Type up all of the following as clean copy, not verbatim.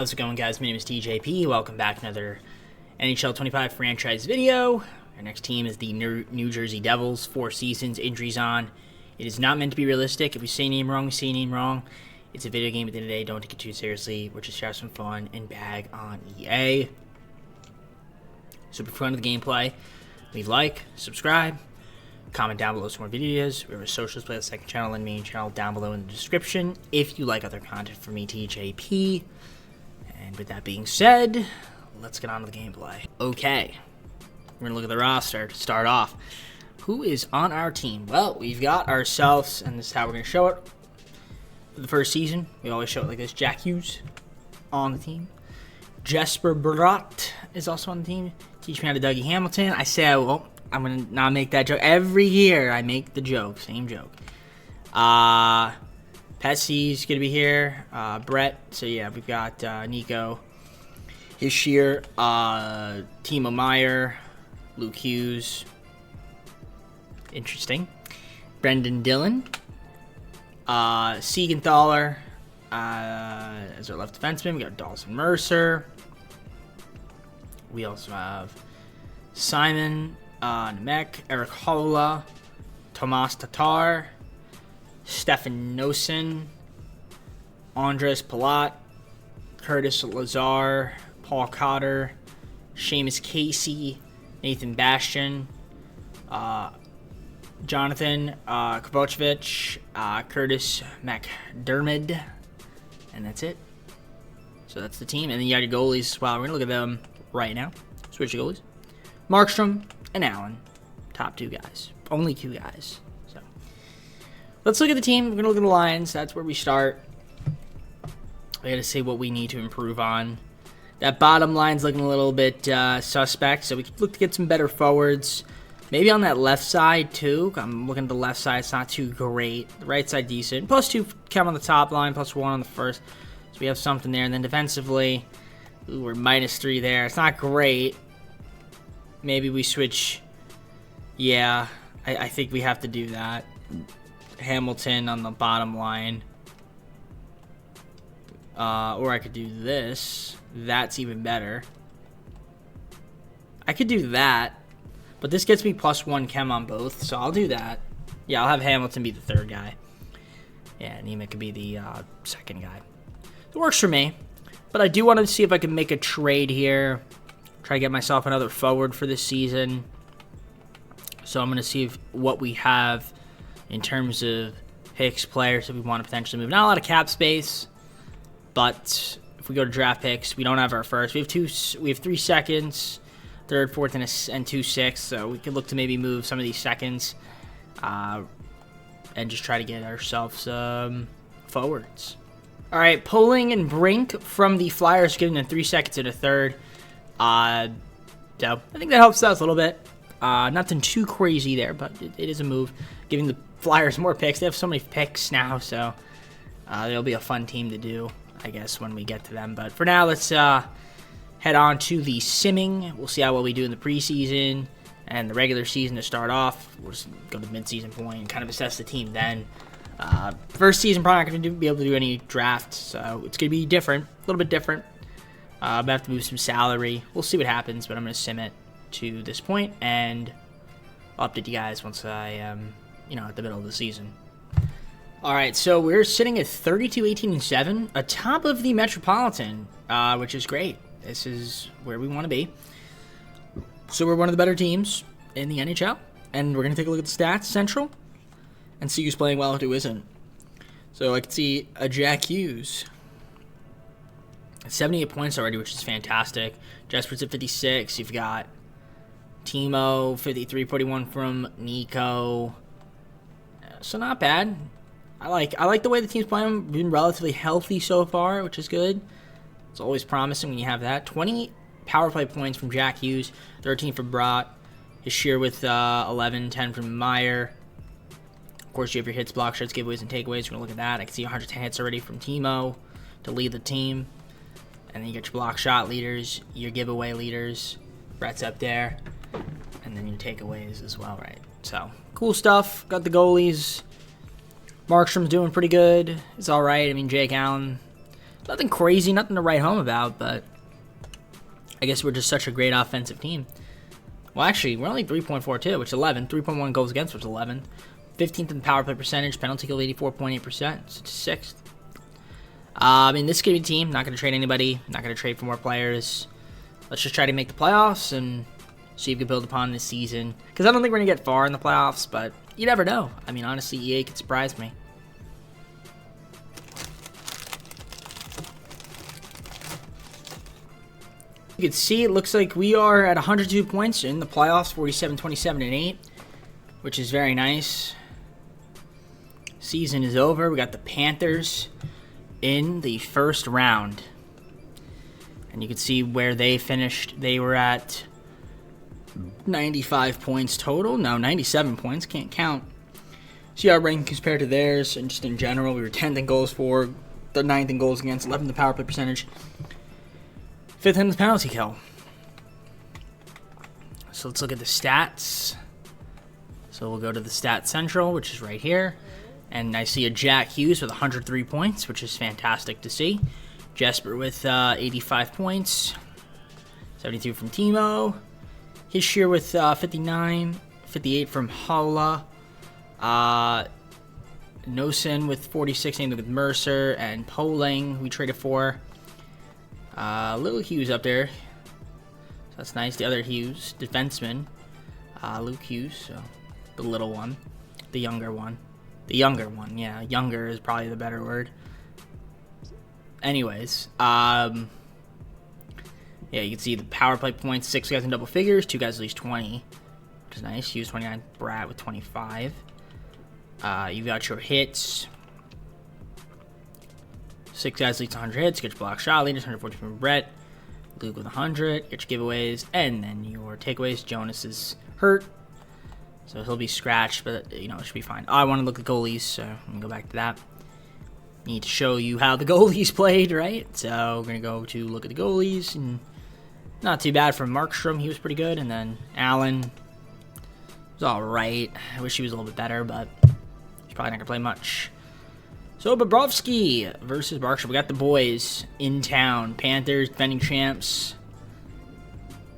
How's it going, guys? My name is TJP. Welcome back to another NHL 25 franchise video. Our next team is the New Jersey Devils. 4 seasons, injuries on. It is not meant to be realistic. If we say name wrong, we say name wrong. It's a video game at the end of the day. Don't take it too seriously. We're just have some fun and bag on EA. So before we go into the gameplay, leave a like, subscribe, comment down below some more videos. We have a socials play, the second channel and main channel down below in the description if you like other content from me, TJP. And with that being said, let's get on to the gameplay. Okay, we're going to look at the roster to start off. Who is on our team? Well, we've got ourselves, and this is how we're going to show it. For the first season, we always show it like this. Jack Hughes on the team. Jesper Bratt is also on the team. Teach me how to Dougie Hamilton. I say I won't. I'm going to not make that joke. Every year I make the joke. Same joke. Petsy's going to be here. Brett. So, yeah, we've got Nico. Hischier. Timo Meyer. Luke Hughes. Interesting. Brendan Dillon. Siegenthaler. As our left defenseman. We got Dawson Mercer. We also have Simon Nemec. Eric Holla. Tomas Tatar. Stefan Nosen, Andres Palat, Curtis Lazar, Paul Cotter, Seamus Casey, Nathan Bastian, Jonathan Kovacevic, Curtis McDermott, and that's it. So that's the team. And then you got your goalies as well. We're going to look at them right now. Switch your goalies. Markstrom and Allen, top 2 guys. Only 2 guys. Let's look at the team. We're going to look at the lines. That's where we start. I got to see what we need to improve on. That bottom line's looking a little bit suspect, so we could look to get some better forwards. Maybe on that left side, too. I'm looking at the left side. It's not too great. The right side, decent. +2 count on the top line, +1 on the first. So we have something there. And then defensively, ooh, we're -3 there. It's not great. Maybe we switch. Yeah, I think we have to do that. Hamilton on the bottom line, or I could do this. That's even better. I could do that, but this gets me +1 chem on both, so I'll do that. Yeah, I'll have Hamilton be the 3rd guy. Yeah, Nemec could be the 2nd guy. It works for me, but I do want to see if I can make a trade here. Try to get myself another forward for this season. So I'm going to see what we have in terms of picks, players that we want to potentially move. Not a lot of cap space, but if we go to draft picks, we don't have our first. We have 3 seconds, 3rd, 4th, and 2 sixths. So we could look to maybe move some of these seconds and just try to get ourselves forwards. All right, Poling and Brink from the Flyers, giving them 3 seconds and a 3rd. So I think that helps us a little bit. Nothing too crazy there, but it is a move. Giving the Flyers more picks. They have so many picks now, so it'll be a fun team to do, I guess, when we get to them. But for now, let's head on to the simming. We'll see how well we do in the preseason and the regular season to start off. We'll just go to the midseason point and kind of assess the team then. First season, probably not going to be able to do any drafts, so it's going to be different, a little bit different. I'm going to have to move some salary. We'll see what happens, but I'm going to sim it to this point, and I'll update you guys once I am, at the middle of the season. All right, so we're sitting at 32, 18, and 7, atop of the Metropolitan, which is great. This is where we want to be. So we're one of the better teams in the NHL, and we're going to take a look at the stats, Central, and see who's playing well and who isn't. So I can see a Jack Hughes at 78 points already, which is fantastic. Jesper's at 56. You've got Timo, 53, 41 from Nico. So not bad. I like the way the team's playing. Been relatively healthy so far, which is good. It's always promising when you have that. 20 power play points from Jack Hughes, 13 from Bratt. Hischier with 11, 10 from Meyer. Of course, you have your hits, block shots, giveaways, and takeaways. We're going to look at that. I can see 110 hits already from Timo to lead the team. And then you get your block shot leaders, your giveaway leaders. Brett's up there. And then your takeaways as well, right? So, cool stuff. Got the goalies. Markstrom's doing pretty good. It's all right. I mean, Jake Allen Nothing crazy, nothing to write home about, but I guess we're just such a great offensive team. Well, actually, we're only 3.42, which is 11. 3.1 goals against, which is 11. 15th in the power play percentage. Penalty kill 84.8%. So it's 6th. I mean, this is going to be a team. Not going to trade anybody. Not going to trade for more players. Let's just try to make the playoffs and see if we can build upon this season. Because I don't think we're going to get far in the playoffs, but you never know. I mean, honestly, EA could surprise me. You can see it looks like we are at 102 points in the playoffs, 47, 27, and 8, which is very nice. Season is over. We got the Panthers in the first round. And you can see where they finished. They were at 95 points total. No, 97 points. Can't count. See our ranking compared to theirs, and just in general, we were 10th in goals for, the 9th in goals against, 11th in the power play percentage, 5th in the penalty kill. So let's look at the stats. So we'll go to the Stats Central, which is right here. And I see a Jack Hughes with 103 points, which is fantastic to see. Jesper with 85 points. 72 from Timo. Hischier with 59. 58 from Holla. Nosen with 46, same with Mercer. And Poling, who we traded for. Little Hughes up there. So that's nice. The other Hughes, defenseman. Luke Hughes, so the little one. The younger one. The younger one, yeah. Younger is probably the better word. Anyways, yeah, you can see the power play points. 6 guys in double figures. 2 guys at least 20, which is nice. Hughes 29, Brat with 25. You got your hits. 6 guys leads 100 hits. Get your block shot leaders, 140 from Brett. Luke with 100. Get your giveaways. And then your takeaways. Jonas is hurt, so he'll be scratched, but, you know, it should be fine. I want to look at goalies, so I'm going to go back to that. Need to show you how the goalies played, right? So we're going to go to look at the goalies. And not too bad from Markstrom. He was pretty good. And then Allen was all right. I wish he was a little bit better, but he's probably not going to play much. So, Bobrovsky versus Markstrom. We got the boys in town. Panthers, defending champs.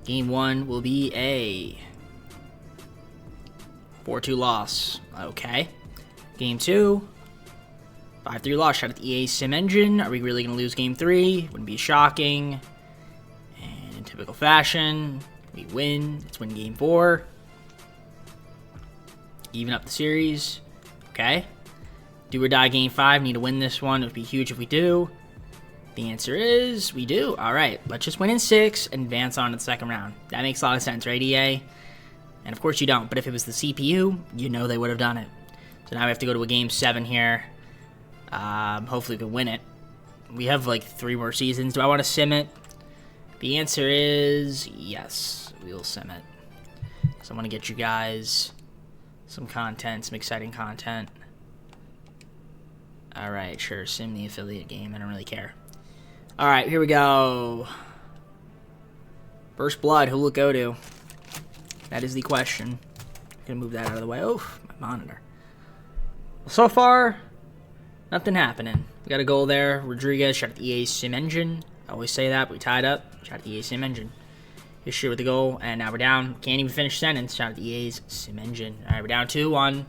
Game 1 will be a 4-2 loss. Okay. Game 2, 5-3 loss. Shout out to EA Sim Engine. Are we really going to lose Game 3? Wouldn't be shocking. And in typical fashion, we win. Let's win Game 4. Even up the series. Okay. Do or die Game 5. Need to win this one. It would be huge if we do. The answer is we do. All right. Let's just win in 6 and advance on to the second round. That makes a lot of sense, right, EA? And of course you don't. But if it was the CPU, you know they would have done it. So now we have to go to a Game 7 here. Hopefully we can win it. We have like 3 more seasons. Do I want to sim it? The answer is yes. We will sim it. So I want to get you guys some content, some exciting content. Alright, sure. Sim the affiliate game. I don't really care. Alright, here we go. First blood. Who will it go to? That is the question. I'm going to move that out of the way. Oh, my monitor. So far, nothing happening. We got a goal there. Rodriguez, shout out to EA Sim Engine. I always say that, but we tied up. Shout out to EA Sim Engine. Hischier with the goal, and now we're down. Can't even finish sentence. Shout out to EA's Sim Engine. Alright, we're down 2-1.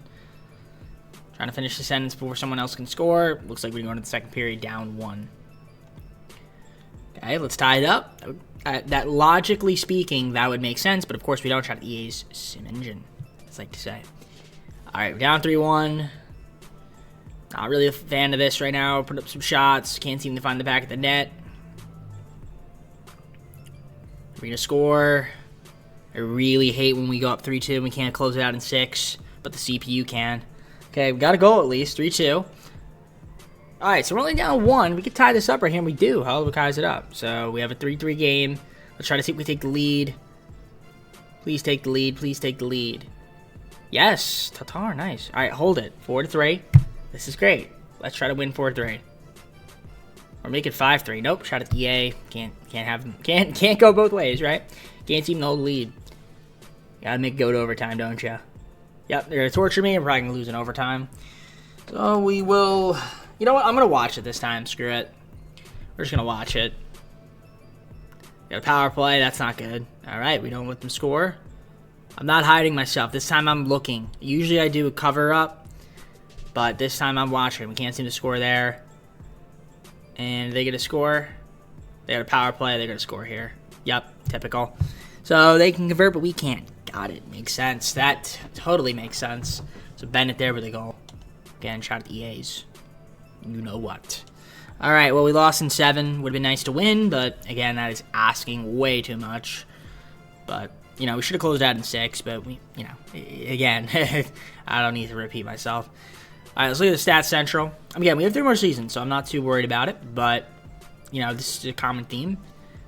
Trying to finish the sentence before someone else can score. Looks like we're going to the second period down 1. Okay, let's tie it up. That logically speaking, that would make sense, but of course we don't. Shout out to EA's Sim Engine, as I like to say. Alright, we're down 3-1. Not really a fan of this right now. Put up some shots. Can't seem to find the back of the net. We're going to score. I really hate when we go up 3-2 and we can't close it out in 6, but the CPU can. Okay, we got a goal at least. 3-2. Alright, so we're only down 1. We could tie this up right here, and we do. How do we ties it up? So we have a 3-3 game. Let's try to see if we take the lead. Please take the lead. Please take the lead. Yes. Tatar, nice. Alright, hold it. 4-3. This is great. Let's try to win 4-3. Or make it 5-3. Nope. Shout out to EA. Can't have them. Can't go both ways, right? Can't seem to hold the lead. Gotta make it go to overtime, don't ya? Yep, they're gonna torture me. I'm probably gonna lose in overtime. So we will. You know what? I'm gonna watch it this time. Screw it. We're just going to watch it. Got a power play. That's not good. All right, we don't let them score. I'm not hiding myself. This time I'm looking. Usually I do a cover up, but this time I'm watching. We can't seem to score there. And they get a score. They got a power play. They're going to score here. Yep, typical. So they can convert, but we can't. Got it. Makes sense. That totally makes sense. So Bennett there with a goal. Again, shot at the A's. You know what. All right, well, we lost in 7. Would have been nice to win, but again, that is asking way too much. But, you know, we should have closed out in 6, but we, you know, again, I don't need to repeat myself. All right, let's look at the Stats Central. Again, we have 3 more seasons, so I'm not too worried about it, but, you know, this is a common theme,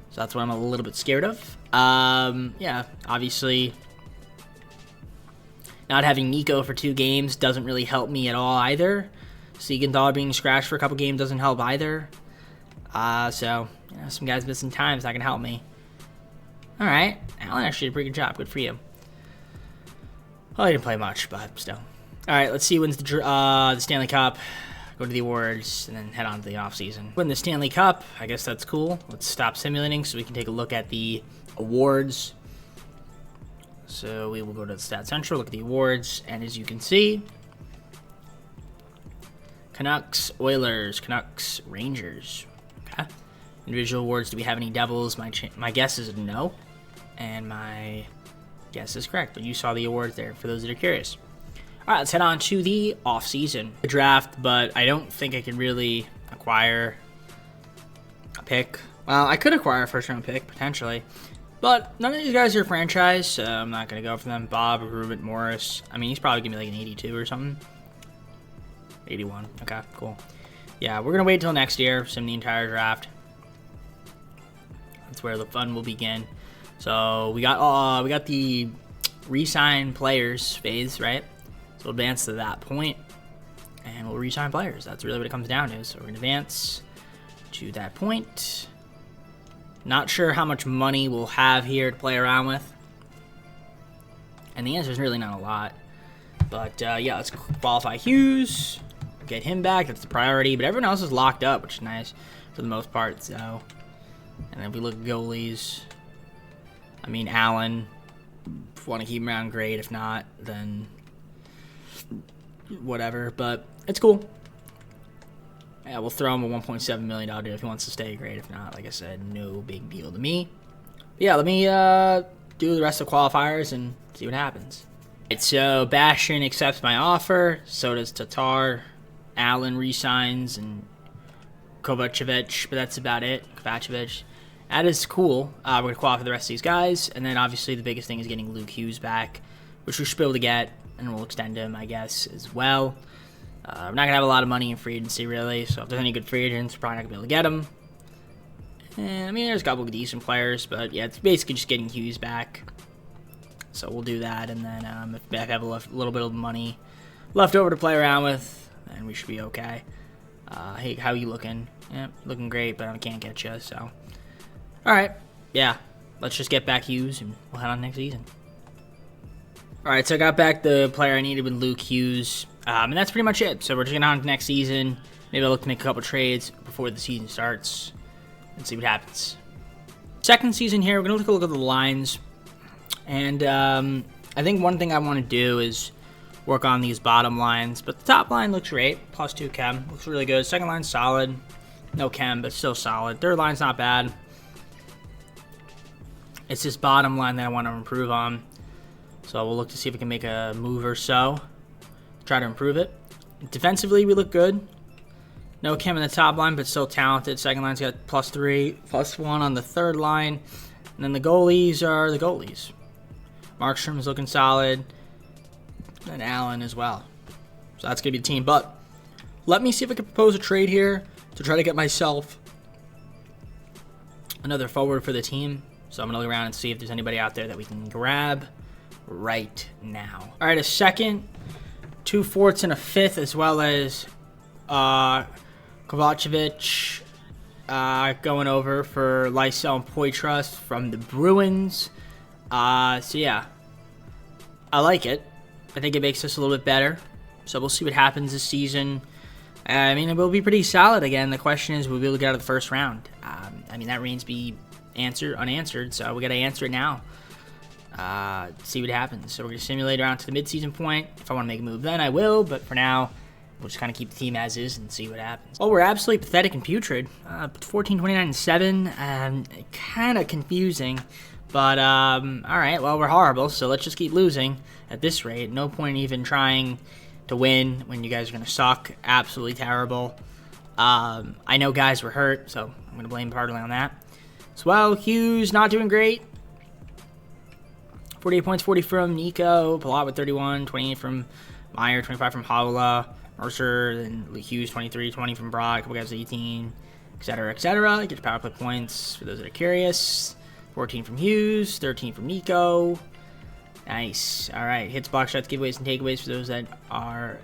so that's what I'm a little bit scared of. Yeah, obviously, not having Nico for 2 games doesn't really help me at all either. Siegenthaler being scratched for a couple games doesn't help either. So, you know, some guys missing time is not going to help me. All right. Allen actually did a pretty good job. Good for you. Well, he didn't play much, but still. All right, let's see who wins the Stanley Cup. Go to the awards, and then head on to the offseason. Win the Stanley Cup. I guess that's cool. Let's stop simulating so we can take a look at the awards. So we will go to the Stats Central, look at the awards, and as you can see, Canucks, Oilers, Canucks, Rangers. Okay. Individual awards, do we have any Devils? My guess is no, and my guess is correct, but you saw the awards there for those that are curious. All right, let's head on to the offseason. The draft, but I don't think I can really acquire a pick. Well, I could acquire a first-round pick, potentially, but none of these guys are franchise, so I'm not going to go for them. Bob, Rubin, Morris. I mean, he's probably going to be like an 82 or something. 81. Okay, cool. Yeah, we're going to wait till next year, sim the entire draft. That's where the fun will begin. So we got the re-sign players phase, right? So we'll advance to that point, and we'll re-sign players. That's really what it comes down to. So we're going to advance to that point. Not sure how much money we'll have here to play around with. And the answer is really not a lot. But, yeah, let's qualify Hughes. Get him back. That's the priority. But everyone else is locked up, which is nice for the most part. So, and then if we look at goalies, I mean, Allen, if we want to keep him around, great. If not, then whatever. But it's cool. Yeah, we'll throw him a $1.7 million deal if he wants to stay, great. If not, like I said, no big deal to me. But yeah, let me do the rest of the qualifiers and see what happens. Right, so Bastian accepts my offer. So does Tatar. Allen resigns and Kovacevic, but that's about it. Kovacevic. That is cool. We're going to qualify the rest of these guys. And then obviously the biggest thing is getting Luke Hughes back, which we should be able to get. And we'll extend him, I guess, as well. We're not going to have a lot of money in free agency, really. So if there's any good free agents, we're probably not going to be able to get them. And, I mean, there's a couple of decent players. But, yeah, it's basically just getting Hughes back. So we'll do that. And then if I have a little bit of money left over to play around with, then we should be okay. Hey, how you looking? Yeah, looking great, but I can't get you, so. All right. Yeah, let's just get back Hughes, and we'll head on next season. All right, so I got back the player I needed with Luke Hughes. And that's pretty much it. So we're just getting on to next season. Maybe I'll look to make a couple trades before the season starts and see what happens. Second season here, we're going to take a look at the lines. And I think one thing I want to do is work on these bottom lines. But the top line looks great. +2 chem. Looks really good. Second line's solid. No chem, but still solid. Third line's not bad. It's this bottom line that I want to improve on. So we'll look to see if we can make a move or so. Try to improve it. Defensively, we look good. No chem in the top line, but still talented. Second line's got +3, +1 on the third line. And then the goalies are the goalies. Markstrom's looking solid. And Allen as well. So that's going to be the team. But let me see if I can propose a trade here to try to get myself another forward for the team. So I'm going to look around and see if there's anybody out there that we can grab right now. All right, a second, 2 fourths, and a fifth, as well as Kovacevic going over for Lysell and Poitras from the Bruins. So yeah, I like it. I think it makes us a little bit better. So we'll see what happens this season. I mean, it will be pretty solid again. The question is, will we be able to get out of the first round? I mean, that remains to be unanswered, so we got to answer it now. See what happens. So we're going to simulate around to the midseason point. If I want to make a move then, I will, but for now, we'll just kind of keep the team as is and see what happens. Well, we're absolutely pathetic and putrid. 14, 29, and 7. Kind of confusing, but all right, well, we're horrible, so let's just keep losing at this rate. No point even trying to win when you guys are going to suck. Absolutely terrible. I know guys were hurt, so I'm going to blame partly on that. So, well, Hughes not doing great. 48 points, 40 from Nico. Palat with 31, 28 from Meyer, 25 from Haula. Mercer, then Hughes, 23, 20 from Brock. A couple guys 18, etc., etc. Get your power play points for those that are curious. 14 from Hughes, 13 from Nico. Nice. All right, hits, block shots, giveaways, and takeaways for those that are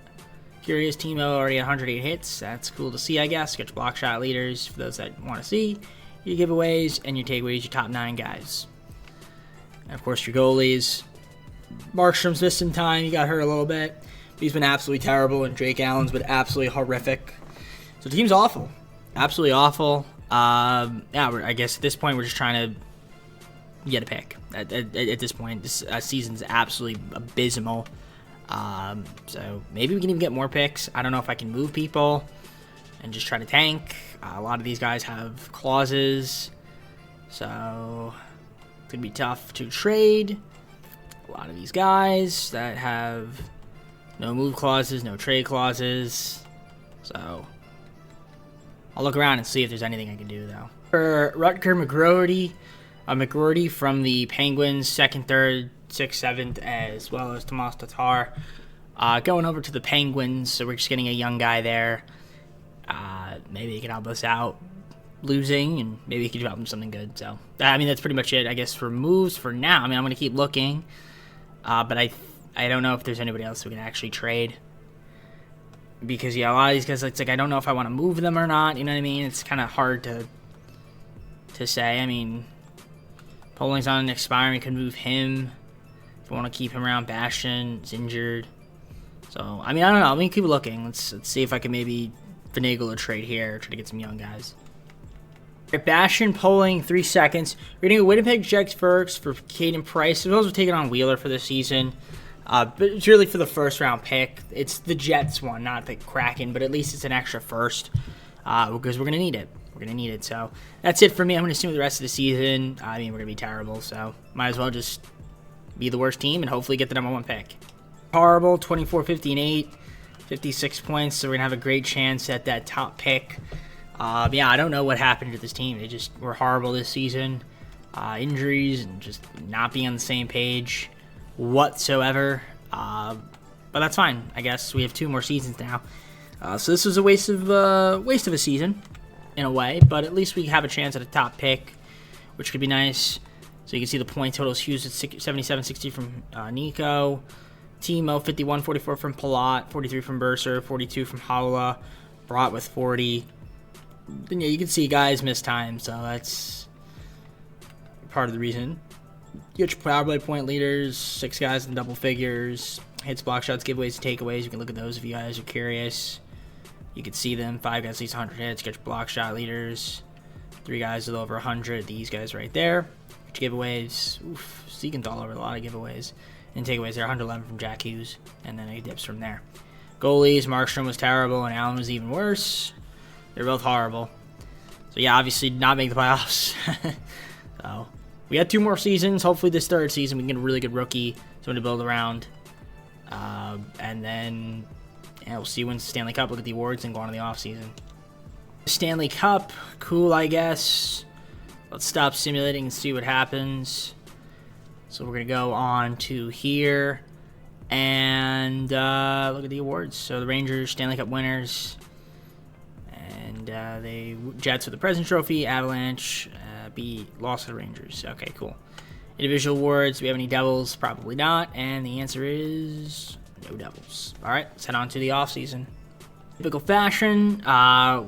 curious. Timo already at 108 hits. That's cool to see, I guess. Get your block shot leaders for those that want to see. Your giveaways and your takeaways, your top 9 guys. And, of course, your goalies. Markstrom's missed some time. He got hurt a little bit. He's been absolutely terrible, and Drake Allen's been absolutely horrific. So the team's awful. Absolutely awful. Yeah, I guess at this point we're just trying to get a pick. At this point, this season's absolutely abysmal. So maybe we can even get more picks. I don't know if I can move people and just try to tank. A lot of these guys have clauses, so it's going to be tough to trade. A lot of these guys that have no move clauses, no trade clauses. So I'll look around and see if there's anything I can do, though. For Rutger McGroarty from the Penguins, 2nd, 3rd, 6th, 7th, as well as Tomas Tatar. Going over to the Penguins, so we're just getting a young guy there. Maybe he can help us out losing, and maybe he can help him something good. So, I mean, that's pretty much it, I guess, for moves for now. I mean, I'm going to keep looking, but I don't know if there's anybody else we can actually trade. Because, yeah, a lot of these guys, it's like I don't know if I want to move them or not, you know what I mean? It's kind of hard to say. I mean, Poling's on an expiring, we could move him. If we want to keep him around, Bastion is injured. So, I mean, I don't know. Let me keep looking. Let's see if I can maybe finagle a trade here, try to get some young guys. Bastion, Poling, 3 seconds. We're getting a Winnipeg Jets first for Caden Price. As well as we're taking on Wheeler for this season. But it's really for the first round pick. It's the Jets one, not the Kraken, but at least it's an extra first because we're going to need it. We're going to need it. So that's it for me. I'm going to assume the rest of the season, I mean, we're going to be terrible. So might as well just be the worst team and hopefully get the number 1 pick. Horrible, 24, 50, and 8, 56 points. So we're going to have a great chance at that top pick. Yeah, I don't know what happened to this team. They just were horrible this season. Injuries and just not being on the same page whatsoever. But that's fine. I guess we have 2 more seasons now. So this was a waste of a season in a way, but at least we have a chance at a top pick, which could be nice. So you can see the point totals. Hughes at 77-60 from Nico. Timo 51-44 from Palat. 43 from Mercer. 42 from Haula. Brought with 40. Then yeah, you can see guys miss time, so that's part of the reason. You get your power play point leaders, 6 guys in double figures, hits, block shots, giveaways, takeaways. You can look at those if you guys are curious. You can see them. 5 guys at least 100 hits. Get your block shot leaders. 3 guys with over 100. These guys right there. Get your giveaways. Oof, Seagenthal over a lot of giveaways. And takeaways there, 111 from Jack Hughes. And then it dips from there. Goalies, Markstrom was terrible and Allen was even worse. They're both horrible. So yeah, obviously not make the playoffs. So we had 2 more seasons. Hopefully this 3rd season we can get a really good rookie, someone to build around. And then yeah, we'll see who wins the Stanley Cup. Look at the awards and go on to the offseason. Stanley Cup, cool, I guess. Let's stop simulating and see what happens. So we're going to go on to here and look at the awards. So the Rangers, Stanley Cup winners. And the Jets with the President's Trophy, Avalanche, lost to the Rangers. Okay, cool. Individual awards, do we have any Devils? Probably not. And the answer is no Devils. All right, let's head on to the offseason. Typical fashion,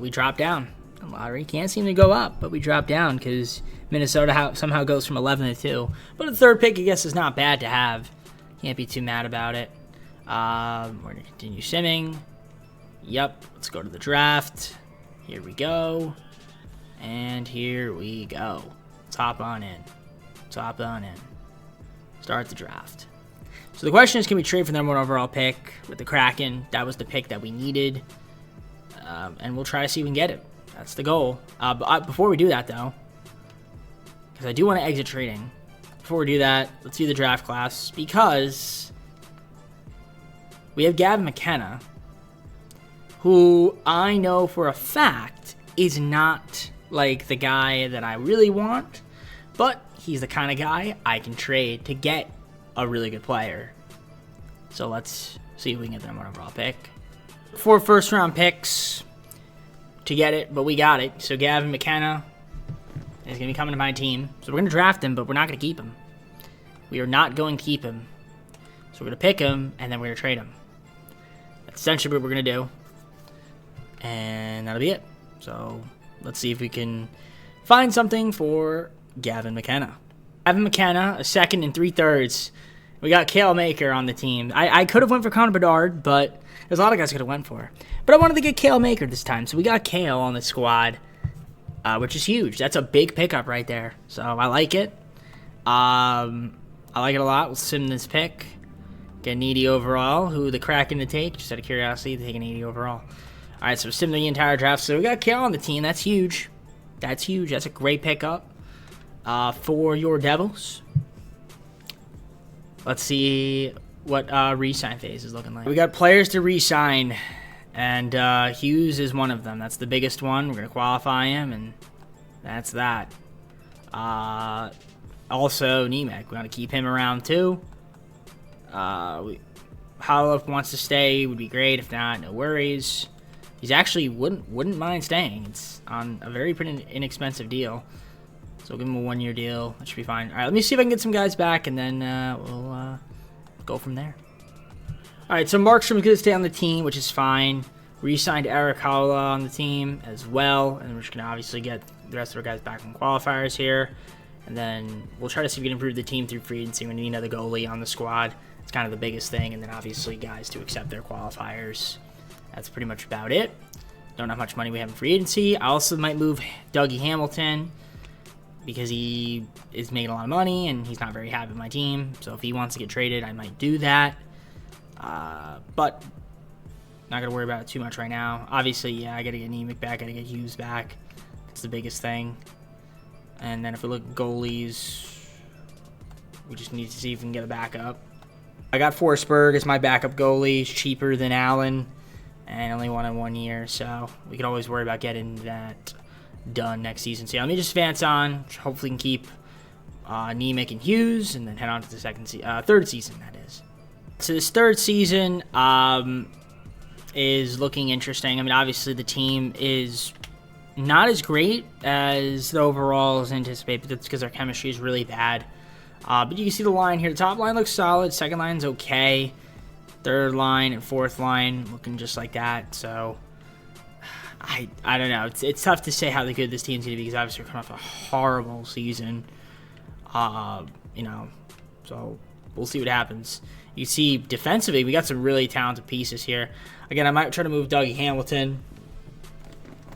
we dropped down. The lottery can't seem to go up, but we dropped down because Minnesota somehow goes from 11 to 2. But a 3rd pick, I guess, is not bad to have. Can't be too mad about it. We're going to continue simming. Yep, let's go to the draft. Here we go. And here we go. Let's hop on in. Let's hop on in. Start the draft. So the question is, can we trade for the #1 overall pick with the Kraken? That was the pick that we needed. And we'll try to see if we can get it. That's the goal. But before we do that, though, because I do want to exit trading. Before we do that, let's do the draft class. Because we have Gavin McKenna, who I know for a fact is not like the guy that I really want, but he's the kind of guy I can trade to get a really good player. So let's see if we can get that #1 overall pick. 4 first-round picks to get it, but we got it. So Gavin McKenna is going to be coming to my team. So we're going to draft him, but we're not going to keep him. We are not going to keep him. So we're going to pick him, and then we're going to trade him. That's essentially what we're going to do. And that'll be it. So let's see if we can find something for Gavin McKenna. Gavin McKenna, a 2nd and 3/3. We got Cale Maker on the team. I could have went for Connor Bedard, but there's a lot of guys I could have went for. But I wanted to get Cale Maker this time, so we got Cale on the squad, which is huge. That's a big pickup right there. So I like it. I like it a lot. We'll sim this pick. Get an 80 overall. Who the Kraken to take? Just out of curiosity, take an 80 overall. All right, so sim the entire draft. So we got Cale on the team. That's huge. That's huge. That's a great pickup for your Devils. Let's see what re-sign phase is looking like. We got players to re-sign, and Hughes is one of them. That's the biggest one. We're going to qualify him, and that's that. Also, Nemec. We want to keep him around, too. Holloway wants to stay. Would be great. If not, no worries. He's actually wouldn't mind staying. It's on a very pretty inexpensive deal. So we'll give him a 1-year deal. That should be fine. All right, let me see if I can get some guys back, and then we'll go from there. All right, so Markstrom's going to stay on the team, which is fine. Re-signed Eric Holla on the team as well, and we're just going to obviously get the rest of our guys back from qualifiers here. And then we'll try to see if we can improve the team through free agency. We need another goalie on the squad. It's kind of the biggest thing, and then obviously guys to accept their qualifiers. That's pretty much about it. Don't know how much money we have in free agency. I also might move Dougie Hamilton because he is making a lot of money and he's not very happy with my team. So if he wants to get traded, I might do that. But not going to worry about it too much right now. Obviously, yeah, I got to get Nemec back. I got to get Hughes back. That's the biggest thing. And then if we look at goalies, we just need to see if we can get a backup. I got Forsberg as my backup goalie. He's cheaper than Allen. And only won in 1 year, so we could always worry about getting that done next season. So yeah, let me just advance on. Hopefully, can keep Nemec and Hughes, and then head on to the third season. That is. So this third season is looking interesting. I mean, obviously the team is not as great as the overalls anticipate, but that's because our chemistry is really bad. But you can see the line here. The top line looks solid. Second line's okay. Third line and fourth line looking just like that. So I don't know. It's tough to say how good this team's gonna be because obviously we're coming off a horrible season. So we'll see what happens. You see defensively, we got some really talented pieces here. Again, I might try to move Dougie Hamilton.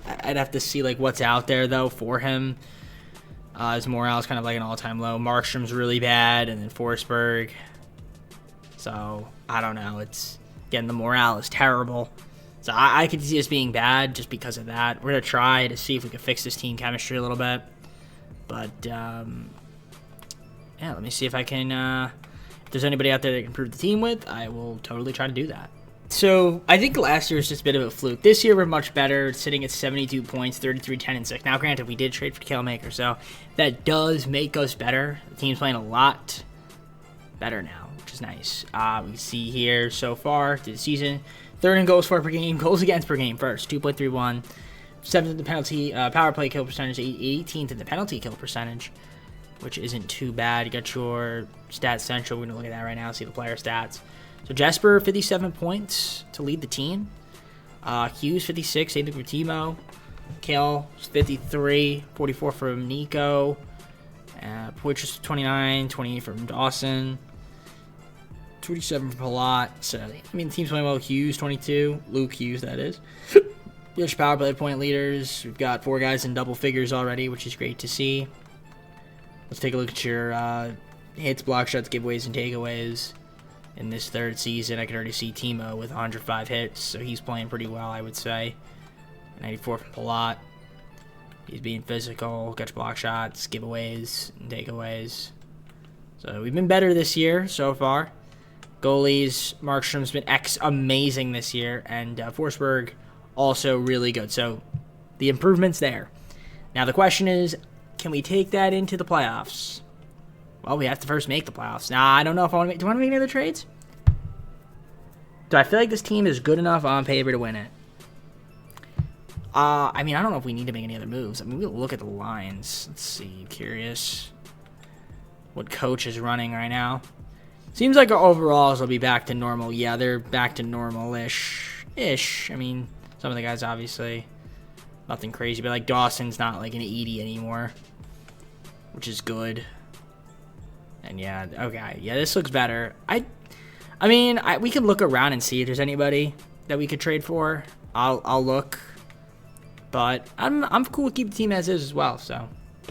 I'd have to see like what's out there though for him. His morale is kind of like an all-time low. Markstrom's really bad, and then Forsberg. So I don't know. It's again, the morale is terrible. So I could see us being bad just because of that. We're gonna try to see if we can fix this team chemistry a little bit. But yeah, let me see if I can. If there's anybody out there that I can improve the team with, I will totally try to do that. So I think last year was just a bit of a fluke. This year we're much better, sitting at 72 points, 33, 10, and 6. Now, granted, we did trade for Cale Maker, so that does make us better. The team's playing a lot better now, which is nice. We see here so far through the season, third in goals for per game, goals against per game first, 2.31, 7th in the penalty power play kill percentage, 18th in the penalty kill percentage, which isn't too bad. You got your stats central. We're gonna look at that right now, see the player stats. So Jesper, 57 points to lead the team. Hughes, 56, same thing for Timo. Cale, 53, 44 from Nico. Poitras, 29, 28 from Dawson. 27 from Palat. So, I mean, the team's playing well. Hughes, 22. Luke Hughes, that is. Rich power play point leaders. We've got 4 guys in double figures already, which is great to see. Let's take a look at your hits, block shots, giveaways, and takeaways. In this 3rd season, I can already see Timo with 105 hits, so he's playing pretty well, I would say. 94 from Palat. He's being physical, catch block shots, giveaways, and takeaways. So we've been better this year so far. Goalies, Markstrom's been amazing this year, and Forsberg also really good. So the improvement's there. Now the question is, can we take that into the playoffs? Well, we have to first make the playoffs. Now, I don't know if I want to make... Do I want to make any other trades? Do I feel like this team is good enough on paper to win it? I mean, I don't know if we need to make any other moves. I mean, we'll look at the lines. Let's see. Curious what coach is running right now. Seems like our overalls will be back to normal. Yeah, they're back to normal-ish. I mean, some of the guys, obviously, nothing crazy. But, like, Dawson's not, like, an 80 anymore, which is good. And, yeah, okay. Yeah, this looks better. I mean, we could look around and see if there's anybody that we could trade for. I'll look. But I'm cool with keeping the team as is as well. So,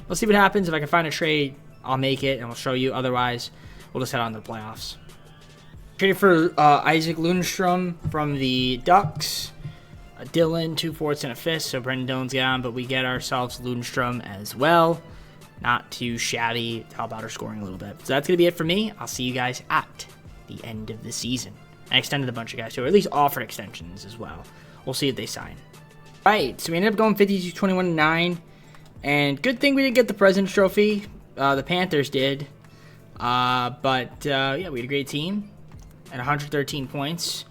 let's see what happens. If I can find a trade, I'll make it, and we'll show you. Otherwise, we'll just head on to the playoffs. Traded for Isaac Lundstrom from the Ducks. Dylan, 2 fourths and a fifth, so Brendan Dillon's gone, but we get ourselves Lundstrom as well. Not too shabby to help out our scoring a little bit. So that's going to be it for me. I'll see you guys at the end of the season. I extended a bunch of guys, too, or at least offered extensions as well. We'll see if they sign. All right, so we ended up going 52-21-9, and good thing we didn't get the President's Trophy. The Panthers did. Yeah, we had a great team at 113 points.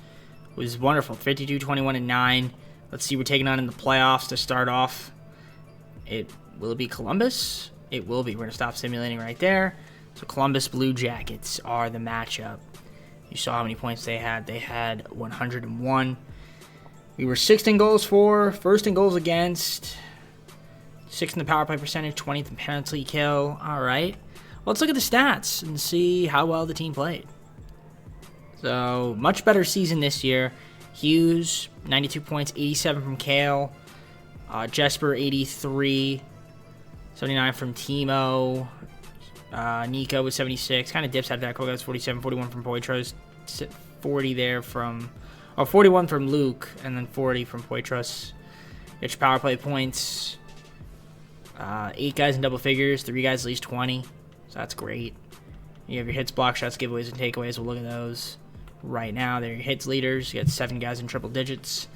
It was wonderful. 52-21-9. Let's see, we're taking on in the playoffs to start off. Will it be Columbus? It will be. We're going to stop simulating right there. So Columbus Blue Jackets are the matchup. You saw how many points they had. They had 101. We were 6th in goals for, 1st in goals against, 6th in the power play percentage, 20th in penalty kill. All right. Well, let's look at the stats and see how well the team played. So, much better season this year. Hughes, 92 points, 87 from Kale. Jesper, 83. 79 from Timo. Nico with 76. Kind of dips out of that. Koga's 47. 41 from Poitras. 40 there from... 41 from Luke. And then 40 from Poitras. Get your power play points. 8 guys in double figures. 3 guys at least 20. So that's great. You have your hits, block shots, giveaways, and takeaways. We'll look at those right now. They're your hits leaders. You got 7 guys in triple digits.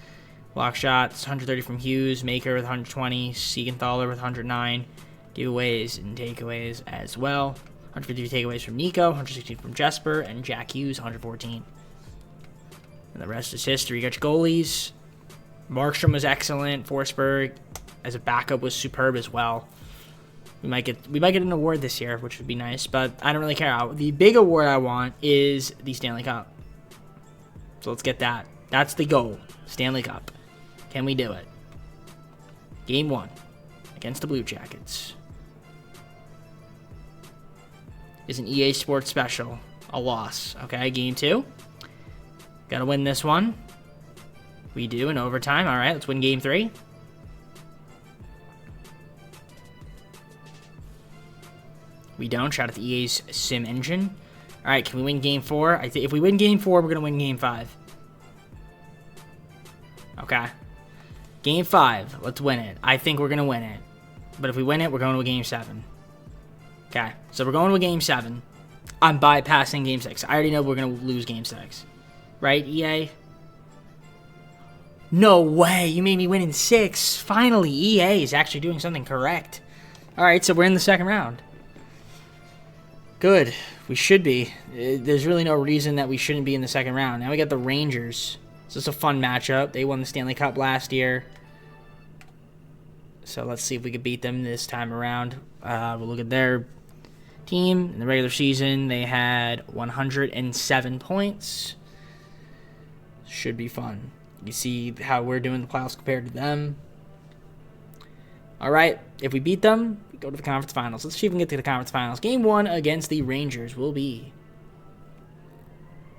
Block shots, 130 from Hughes. Maker with 120. Siegenthaler with 109. Giveaways and takeaways as well. 150 takeaways from Nico. 116 from Jesper. And Jack Hughes, 114. And the rest is history. You got your goalies. Markstrom was excellent. Forsberg, as a backup, was superb as well. We might get an award this year, which would be nice, but I don't really care. The big award I want is the Stanley Cup. So let's get that. That's the goal. Stanley Cup. Can we do it? Game 1 against the Blue Jackets. Is an EA Sports Special. A loss. Okay, Game 2. Gotta win this one. We do in overtime. All right, let's win Game 3. We don't. Shout out to EA's Sim Engine. All right, can we win Game 4? If we win Game 4, we're going to win Game 5. Okay. Game 5. Let's win it. I think we're going to win it. But if we win it, we're going to a Game 7. Okay, so we're going to a Game 7. I'm bypassing Game 6. I already know we're going to lose Game 6. Right, EA? No way. You made me win in 6. Finally, EA is actually doing something correct. All right, so we're in the second round. Good. We should be. There's really no reason that we shouldn't be in the second round. Now we got the Rangers. So it's a fun matchup. They won the Stanley Cup last year. So let's see if we can beat them this time around. We'll look at their team. In the regular season, they had 107 points. Should be fun. You see how we're doing the playoffs compared to them. All right. If we beat them, we go to the conference finals. Let's see if we can get to the conference finals. Game 1 against the Rangers will be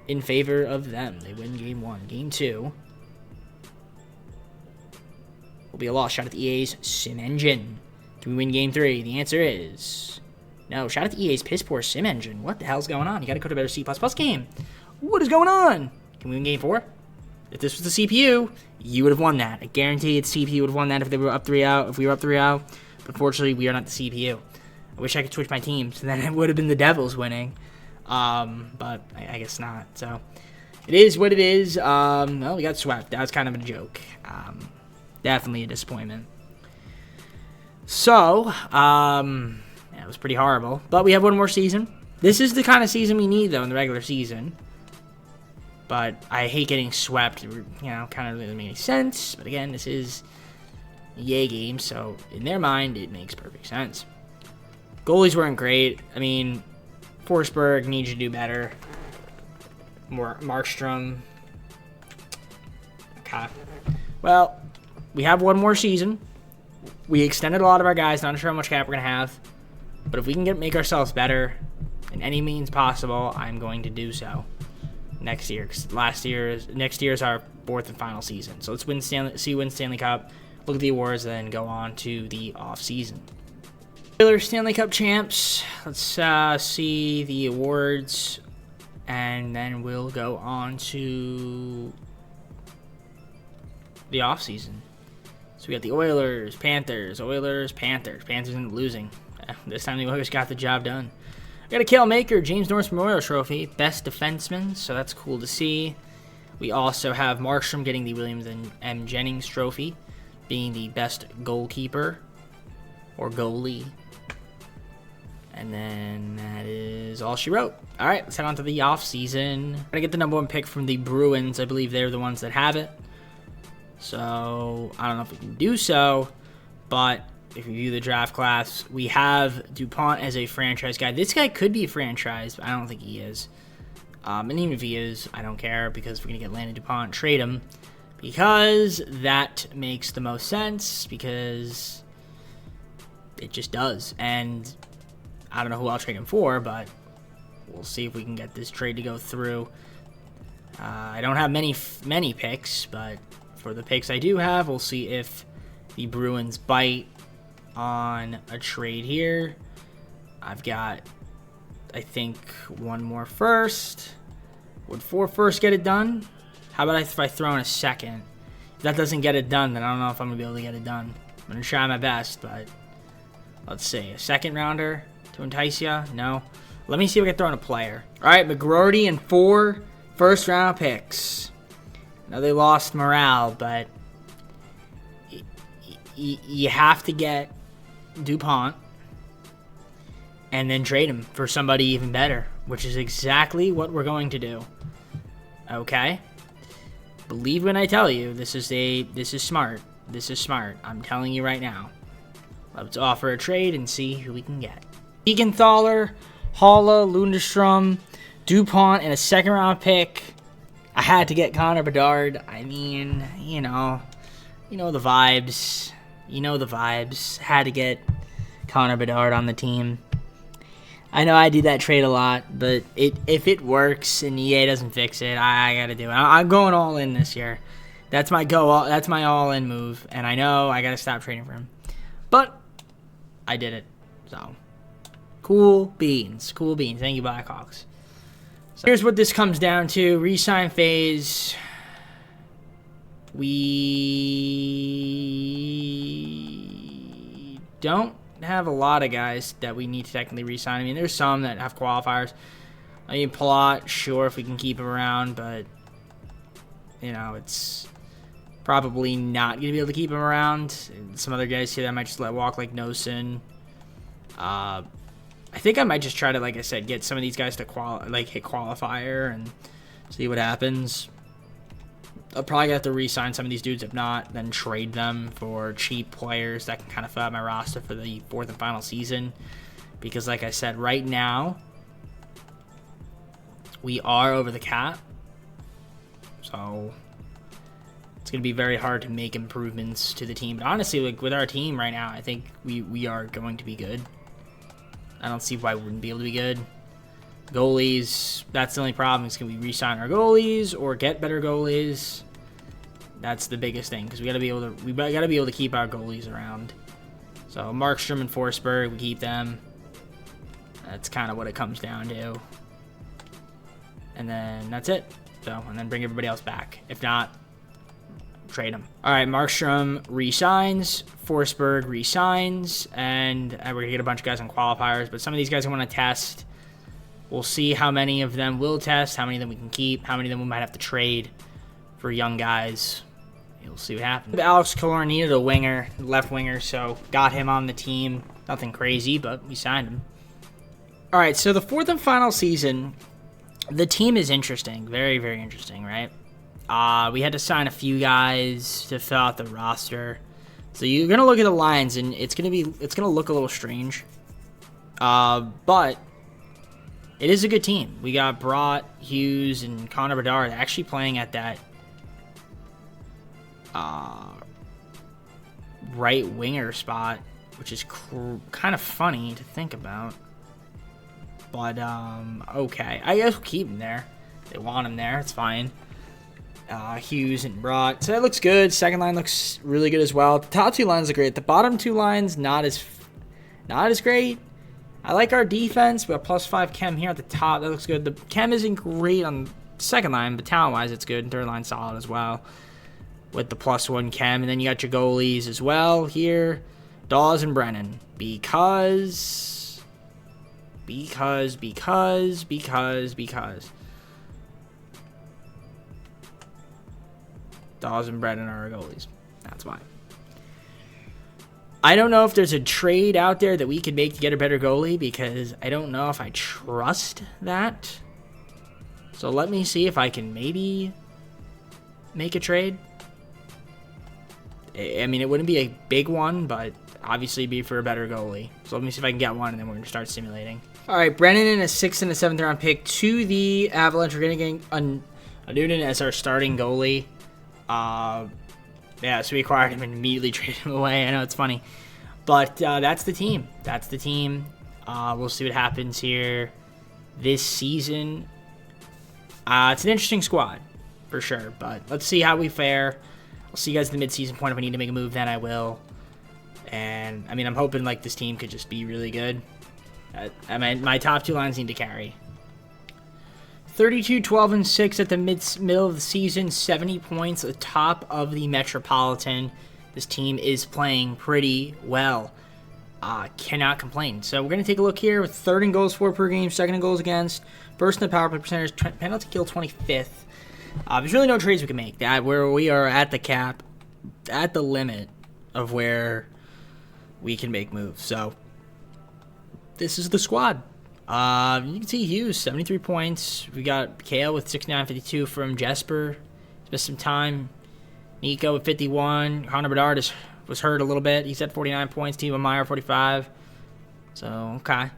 in favor of them. They win game 1. Game 2 will be a loss. Shot at the EA's Sim Engine. Can we win game 3? The answer is no. Shot at the EA's piss poor Sim Engine. What the hell's going on? You gotta go to a better C++ game. What is going on? Can we win game 4? If this was the CPU, you would have won that. I guarantee the CPU would have won that if they were up 3-0. If we were up 3-0. But fortunately, we are not the CPU. I wish I could switch my teams, and then it would have been the Devils winning. But I guess not. So it is what it is. Well, we got swept. That was kind of a joke. Definitely a disappointment. So, it was pretty horrible. But we have one more season. This is the kind of season we need, though, in the regular season. But I hate getting swept. You know, kind of doesn't make any sense. But again, this is a EA game, so in their mind, it makes perfect sense. Goalies weren't great. I mean, Forsberg needs to do better. Markstrom. Okay. Well, we have one more season. We extended a lot of our guys. Not sure how much cap we're going to have. But if we can make ourselves better in any means possible, I'm going to do so next year. Because next year is our 4th and final season. So let's win Stanley Cup, look at the awards, then go on to the off season. Oilers Stanley Cup champs. Let's see the awards, and then we'll go on to the off season. So we got the Oilers, Panthers. Panthers ended up losing. This time the Oilers got the job done. We got a Cale Maker, James Norris Memorial Trophy, best defenseman, so that's cool to see. We also have Markstrom getting the Williams and M. Jennings Trophy, being the best goalkeeper or goalie. And then that is all she wrote. All right, let's head on to the off season. We're gonna get the #1 pick from the Bruins. I believe they're the ones that have it. So I don't know if we can do so, but if we view the draft class, we have DuPont as a franchise guy. This guy could be a franchise, but I don't think he is. And even if he is, I don't care, because we're going to get Landon DuPont, trade him, because that makes the most sense, because it just does. And I don't know who I'll trade him for, but we'll see if we can get this trade to go through. I don't have many picks, but for the picks I do have, we'll see if the Bruins bite on a trade here. I've got, I think, one more first. Would 4 firsts get it done? How about if I throw in a second? If that doesn't get it done, then I don't know if I'm going to be able to get it done. I'm going to try my best, but let's see. A second rounder to entice ya? No. Let me see if I can throw in a player. All right, McGroarty and 4 first-round picks. Now they lost morale, but you have to get DuPont and then trade him for somebody even better, which is exactly what we're going to do. Okay? Believe when I tell you, this is smart. This is smart. I'm telling you right now. Let's offer a trade and see who we can get. Egenthaler, Halla, Lundestrom, DuPont, and a second-round pick. I had to get Connor Bedard. I mean, you know the vibes. You know the vibes. Had to get Connor Bedard on the team. I know I do that trade a lot, but if it works and EA doesn't fix it, I gotta do it. I'm going all in this year. That's my that's my all-in move, and I know I gotta stop trading for him. But I did it. So cool beans. Cool beans. Thank you, Blackhawks. So here's what this comes down to. Resign phase. We don't have a lot of guys that we need to technically resign. I mean, there's some that have qualifiers. I mean, Palat, sure, if we can keep him around, but, you know, it's probably not going to be able to keep him around. Some other guys here that I might just let walk, like Nosen. I think I might just try to, like I said, get some of these guys to hit qualifier and see what happens. I'll probably have to re-sign some of these dudes. If not, then trade them for cheap players that can kind of fill out my roster for the 4th and final season. Because, like I said, right now, we are over the cap. So it's going to be very hard to make improvements to the team. But honestly, like with our team right now, I think we are going to be good. I don't see why we wouldn't be able to be good. Goalies, that's the only problem. Is can we re-sign our goalies or get better goalies? That's the biggest thing, because we gotta be able to keep our goalies around. So Markstrom and Forsberg, we keep them. That's kind of what it comes down to. And then that's it. So, and then bring everybody else back. If not, trade them. All right, Markstrom resigns, Forsberg resigns, and we're gonna get a bunch of guys on qualifiers. But some of these guys I want to test. We'll see how many of them will test, how many of them we can keep, how many of them we might have to trade for young guys. You'll see what happens. Alex Killorn needed a winger, left winger, so got him on the team. Nothing crazy, but we signed him. All right, so the fourth and final season, the team is interesting. Very, very interesting, right? We had to sign a few guys to fill out the roster. So you're gonna look at the lines, and it's gonna look a little strange. But it is a good team. We got Brott, Hughes, and Connor Bedard actually playing at that right winger spot, which is kind of funny to think about. But okay, I guess we'll keep him there. They want him there. It's fine. Hughes and Brott. So that looks good. Second line looks really good as well. The top two lines look great. The bottom two lines not as great. I like our defense. We have +5 chem here at the top. That looks good. The chem isn't great on the second line, but talent-wise, it's good. And third line solid as well with the +1 chem. And then you got your goalies as well here. Dawes and Brennan. Because. Dawes and Brennan are our goalies. That's why. I don't know if there's a trade out there that we could make to get a better goalie, because I don't know if I trust that. So let me see if I can maybe make a trade. I mean, it wouldn't be a big one, but obviously be for a better goalie. So let me see if I can get one, and then we're going to start simulating. All right, Brennan in a 6th and a 7th round pick to the Avalanche. We're going to get a Noonan as our starting goalie. Yeah, so we acquired him and immediately traded him away. I know, it's funny. But that's the team. That's the team. We'll see what happens here this season. It's an interesting squad, for sure. But let's see how we fare. I'll see you guys at the mid-season point. If I need to make a move, then I will. And, I mean, I'm hoping, like, this team could just be really good. I mean, my top two lines need to carry. 32, 12, and 6 at the middle of the season. 70 points at the top of the Metropolitan. This team is playing pretty well. Cannot complain. So we're going to take a look here with third in goals for per game, second in goals against, first in the power play percentage, penalty kill 25th. There's really no trades we can make. That where we are at the cap, at the limit of where we can make moves. So this is the squad. You can see Hughes, 73 points. We got Kale with 69.52 from Jesper. Missed some time. Nico with 51. Connor Bedard was hurt a little bit. He's at 49 points. Timo Meier, 45. So, okay.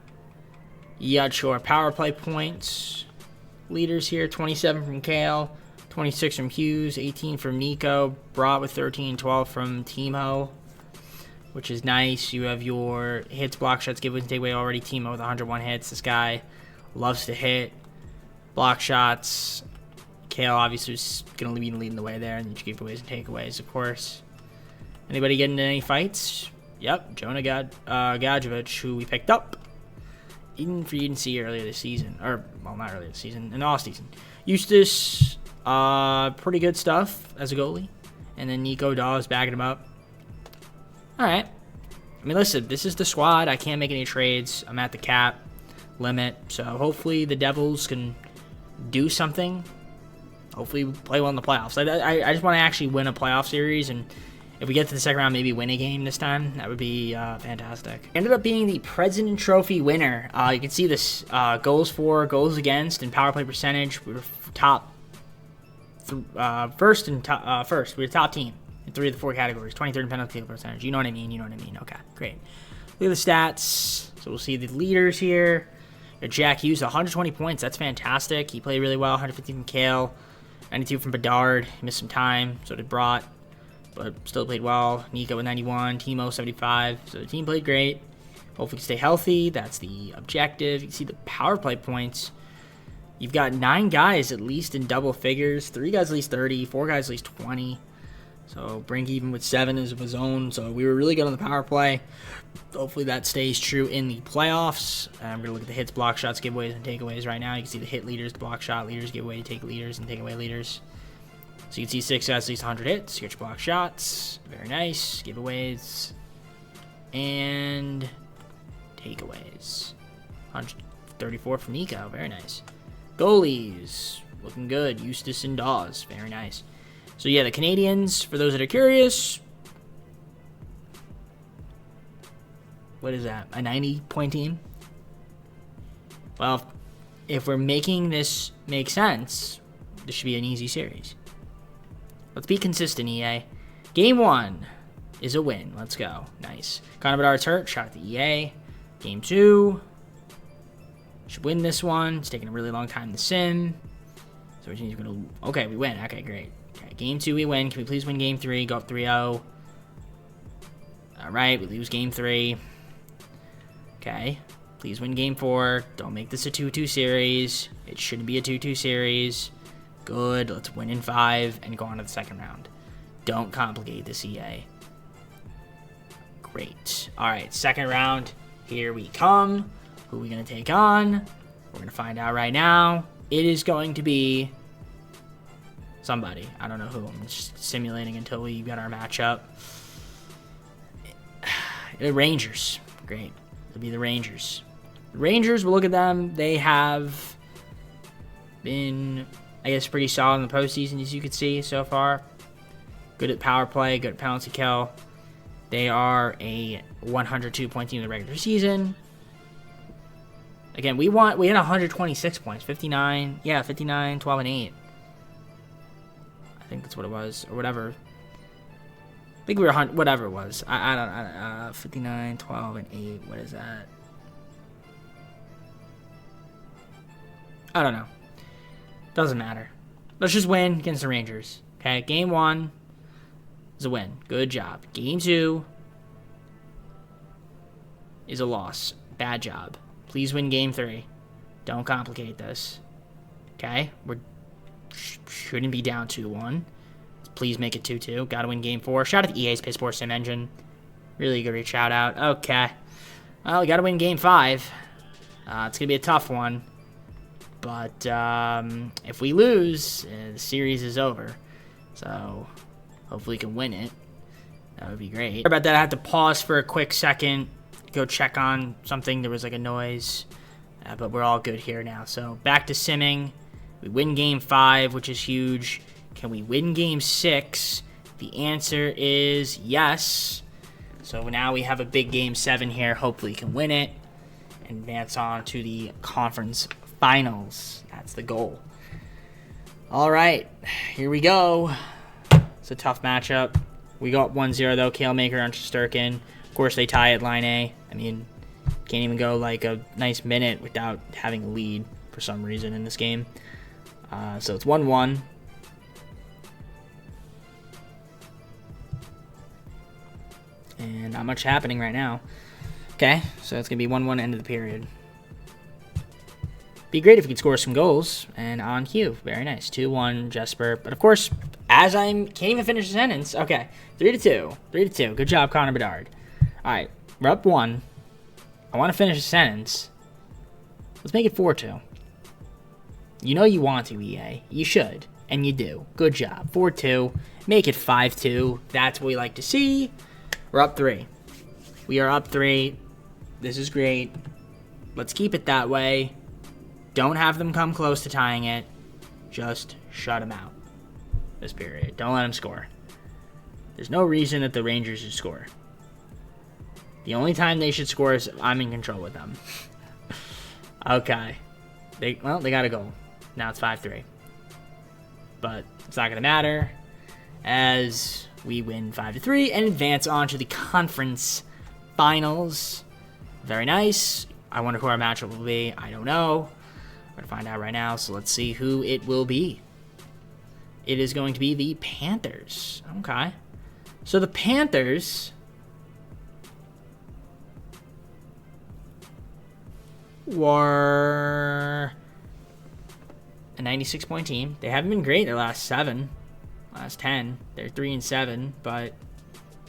You got your power play points. Leaders here, 27 from Kale, 26 from Hughes, 18 from Nico. Brott with 13, 12 from Timo, which is nice. You have your hits, block shots, give and take away already. Timo with 101 hits. This guy loves to hit. Block shots. Kale obviously is going to be leading the way there. And then you giveaways and takeaways, of course. Anybody getting into any fights? Yep, Jonah Gadjevich, who we picked up even for you didn't see earlier this season. Or, well, not earlier this season, in the off-season. Eustace, pretty good stuff as a goalie. And then Nico Dawes backing him up. All right. I mean, listen, this is the squad. I can't make any trades. I'm at the cap limit. So hopefully the Devils can do something. Hopefully we play well in the playoffs. I just want to actually win a playoff series. And if we get to the second round, maybe win a game this time. That would be fantastic. Ended up being the President Trophy winner. You can see this goals for, goals against, and power play percentage. We were first. We were top team in 3 of the 4 categories. 23rd in penalty kill percentage. You know what I mean. You know what I mean. Okay, great. Look at the stats. So we'll see the leaders here. Jack Hughes, 120 points. That's fantastic. He played really well. 150 from Kale. 92 from Bedard. He missed some time. So did Brott, but still played well. Nico with 91. Timo, 75. So the team played great. Hopefully we can stay healthy. That's the objective. You can see the power play points. You've got 9 guys at least in double figures, 3 guys at least 30, 4 guys at least 20. So Brink even with 7 is of his own. So we were really good on the power play. Hopefully that stays true in the playoffs. I'm going to look at the hits, block shots, giveaways, and takeaways right now. You can see the hit leaders, the block shot leaders, giveaway, take leaders, and takeaway leaders. So you can see 6 guys at least 100 hits. Here's your block shots. Very nice. Giveaways. And takeaways. 134 from Nico. Very nice. Goalies. Looking good. Eustace and Dawes. Very nice. So yeah, the Canadians, for those that are curious, what is that? A 90-point team? Well, if we're making this make sense, this should be an easy series. Let's be consistent, EA. Game 1 is a win. Let's go. Nice. Connor Bedard's hurt. Shot at the EA. Game 2. Should win this one. It's taking a really long time to sim. So we're going to... Okay, we win. Okay, great. Okay, game 2 we win. Can we please win game 3? Go up 3-0. Alright, we lose game 3. Okay. Please win game 4. Don't make this a 2-2 series. It shouldn't be a 2-2 series. Good. Let's win in 5 and go on to the second round. Don't complicate this, EA. Great. Alright, second round. Here we come. Who are we going to take on? We're going to find out right now. It is going to be somebody. I don't know who. I'm just simulating until we get our matchup. The Rangers. Great. It'll be the Rangers. The Rangers, we'll look at them. They have been, I guess, pretty solid in the postseason, as you can see so far. Good at power play, good at penalty kill. They are a 102-point team in the regular season. Again, we had 126 points, 59, 12 and 8. I think that's what it was, or whatever. I think we were whatever it was. I don't 59, 12 and 8. What is that? I don't know. Doesn't matter. Let's just win against the Rangers. Okay, game 1 is a win. Good job. Game 2 is a loss. Bad job. Please win game 3. Don't complicate this. Okay? We shouldn't be down 2-1. Please make it 2-2. Gotta win game 4. Shout out to EA's Piss Poor Sim Engine. Really good shout out. Okay. Well, we gotta win game 5. It's gonna be a tough one. But if we lose, the series is over. So hopefully we can win it. That would be great. Sorry about that. I had to pause for a quick second. Go check on something. There was like a noise. But we're all good here now. So back to simming. We win game 5, which is huge. Can we win game 6? The answer is yes. So now we have a big game 7 here. Hopefully we can win it and advance on to the conference finals. That's the goal. All right, here we go. It's a tough matchup. We got 1-0 though. Kale Maker on Shesterkin. Of course, they tie at line A. I mean, can't even go like a nice minute without having a lead for some reason in this game. So it's 1-1. And not much happening right now. Okay, so it's going to be 1-1 end of the period. Be great if we could score some goals. And on cue. Very nice. 2-1 Jesper. But of course, as I can't even finish the sentence. Okay, 3-2. 3-2. Good job, Connor Bedard. Alright, we're up 1. I want to finish the sentence. Let's make it 4-2. You know you want to, EA. You should. And you do. Good job. 4-2. Make it 5-2. That's what we like to see. We're up 3. We are up 3. This is great. Let's keep it that way. Don't have them come close to tying it. Just shut them out this period. Don't let them score. There's no reason that the Rangers should score. The only time they should score is if I'm in control with them. Okay. They got a goal. Now it's 5-3. But it's not going to matter as we win 5-3 and advance on to the conference finals. Very nice. I wonder who our matchup will be. I don't know. We're going to find out right now, so let's see who it will be. It is going to be the Panthers. Okay. So the Panthers were 96-point team. They haven't been great their last 7, last 10. They're 3-7, but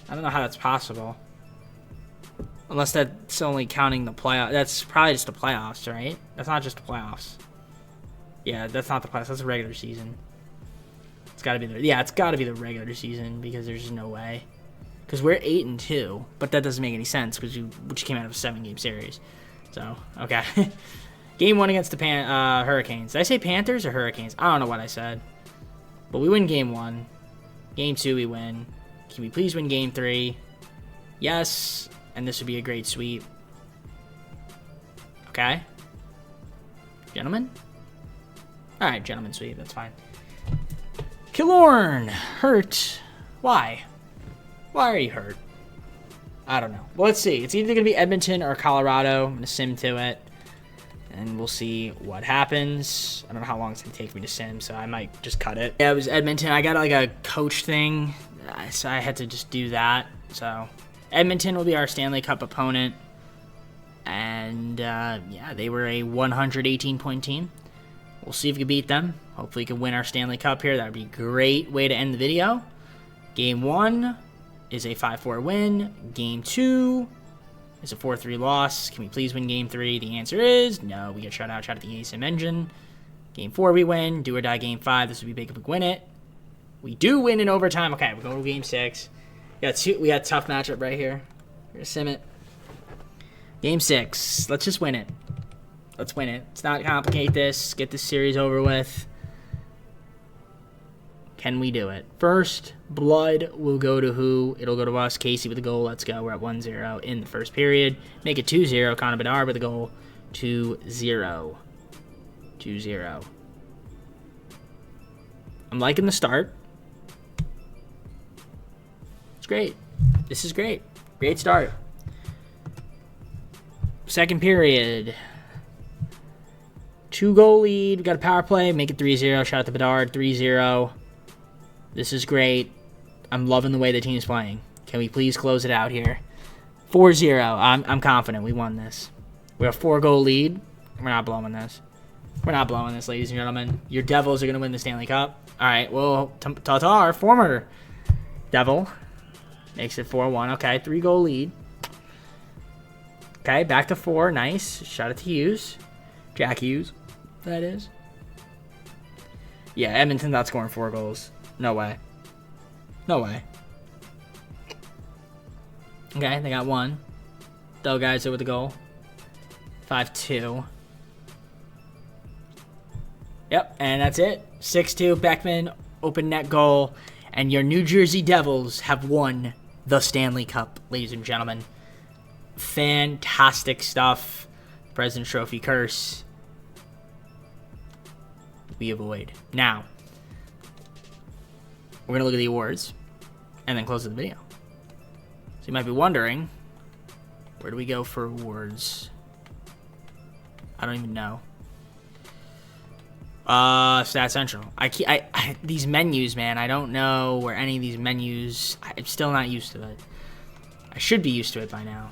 I don't know how that's possible. Unless that's only counting the playoffs. That's probably just the playoffs, right? That's not just the playoffs. Yeah, that's not the playoffs. That's the regular season. It's got to be it's got to be the regular season because there's just no way. Because we're 8-2, but that doesn't make any sense because you came out of a 7-game series. So, okay. Game 1 against the Hurricanes. Did I say Panthers or Hurricanes? I don't know what I said. But we win Game 1. Game 2 we win. Can we please win Game 3? Yes. And this would be a great sweep. Okay. Gentlemen? Alright, gentlemen sweep. That's fine. Killorn. Hurt. Why? Why are you hurt? I don't know. Well, let's see. It's either going to be Edmonton or Colorado. I'm going to sim to it. And we'll see what happens. I don't know how long it's going to take me to sim, so I might just cut it. Yeah, it was Edmonton. I got like a coach thing, so I had to just do that. So Edmonton will be our Stanley Cup opponent. And, yeah, they were a 118-point team. We'll see if we can beat them. Hopefully we can win our Stanley Cup here. That would be a great way to end the video. Game 1 is a 5-4 win. Game 2 is a 4-3 loss. Can we please win Game 3? The answer is no. We get shut out. Shot at the ASM engine. Game 4 we win. Do or die Game 5. This would be big if we win it. We do win in overtime. Okay, we're going to Game 6. We got a tough matchup right here. We're going to sim it. Game 6. Let's just win it. Let's win it. Let's not complicate this. Get this series over with. Can we do it? First blood will go to who? It'll go to us. Casey with a goal. Let's go. We're at 1-0 in the first period. Make it 2-0. Connor Bedard with a goal. 2-0. 2-0. I'm liking the start. It's great. This is great. Great start. Second period. 2-goal lead. We got a power play. Make it 3-0. Shout out to Bedard. 3-0. This is great. I'm loving the way the team's playing. Can we please close it out here? 4-0. I'm confident we won this. We have a 4-goal lead. We're not blowing this. We're not blowing this, ladies and gentlemen. Your Devils are going to win the Stanley Cup. All right, well, Tatar, former Devil, makes it 4-1. Okay, 3-goal lead. Okay, back to 4. Nice. Shout out to Hughes. Jack Hughes, that is. Yeah, Edmonton not scoring 4 goals. No way. No way. Okay, they got 1. Del Geyser with the goal. 5-2. Yep, and that's it. 6-2, Beckman, open net goal. And your New Jersey Devils have won the Stanley Cup, ladies and gentlemen. Fantastic stuff. President's Trophy curse. We avoid. Now, we're going to look at the awards and then close the video. So you might be wondering, where do we go for awards? I don't even know. Stat Central. These menus, man, I don't know where any of these menus, I'm still not used to it. I should be used to it by now.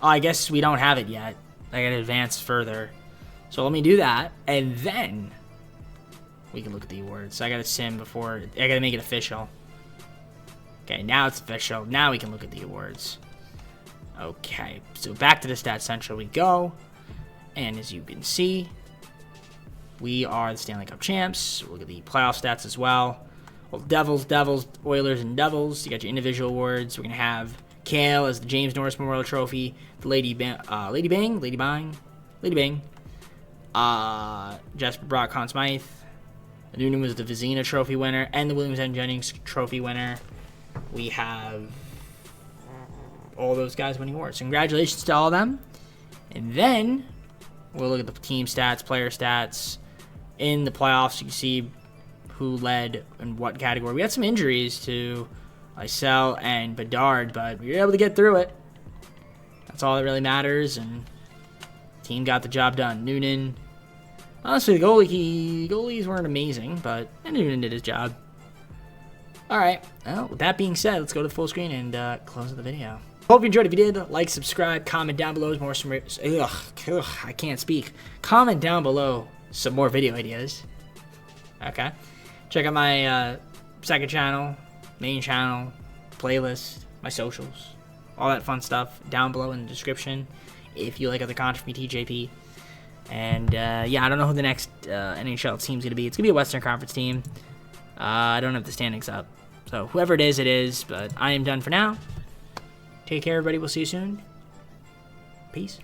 Oh, I guess we don't have it yet. I gotta advance further. So let me do that, and then we can look at the awards. So I gotta sim before, I gotta make it official. Okay, now it's official. Now we can look at the awards. Okay, so back to the Stat Central we go. And as you can see, we are the Stanley Cup champs. We'll look at the playoff stats as well. Well, Devils, Oilers, and Devils. You got your individual awards. We're gonna have Kale as the James Norris Memorial Trophy. The Lady Bang. Jasper Brock, Conn Smythe. Noonan was the Vizina Trophy winner and the Williams and Jennings Trophy winner. We have all those guys winning awards. Congratulations to all of them. And then we'll look at the team stats, player stats. In the playoffs, you can see who led in what category. We had some injuries to Lysell and Bedard, but we were able to get through it. That's all that really matters, and the team got the job done. Noonan, honestly, the goalies weren't amazing, but Noonan did his job. All right, well, with that being said, let's go to the full screen and close the video. Hope you enjoyed. If you did, like, subscribe, comment down below more. I can't speak. Comment down below some more video ideas. Okay. Check out my second channel, main channel, playlist, my socials, all that fun stuff down below in the description if you like other content from me, TJP. And yeah, I don't know who the next NHL team's going to be. It's going to be a Western Conference team. I don't have the standings up. So whoever it is. But I am done for now. Take care, everybody. We'll see you soon. Peace.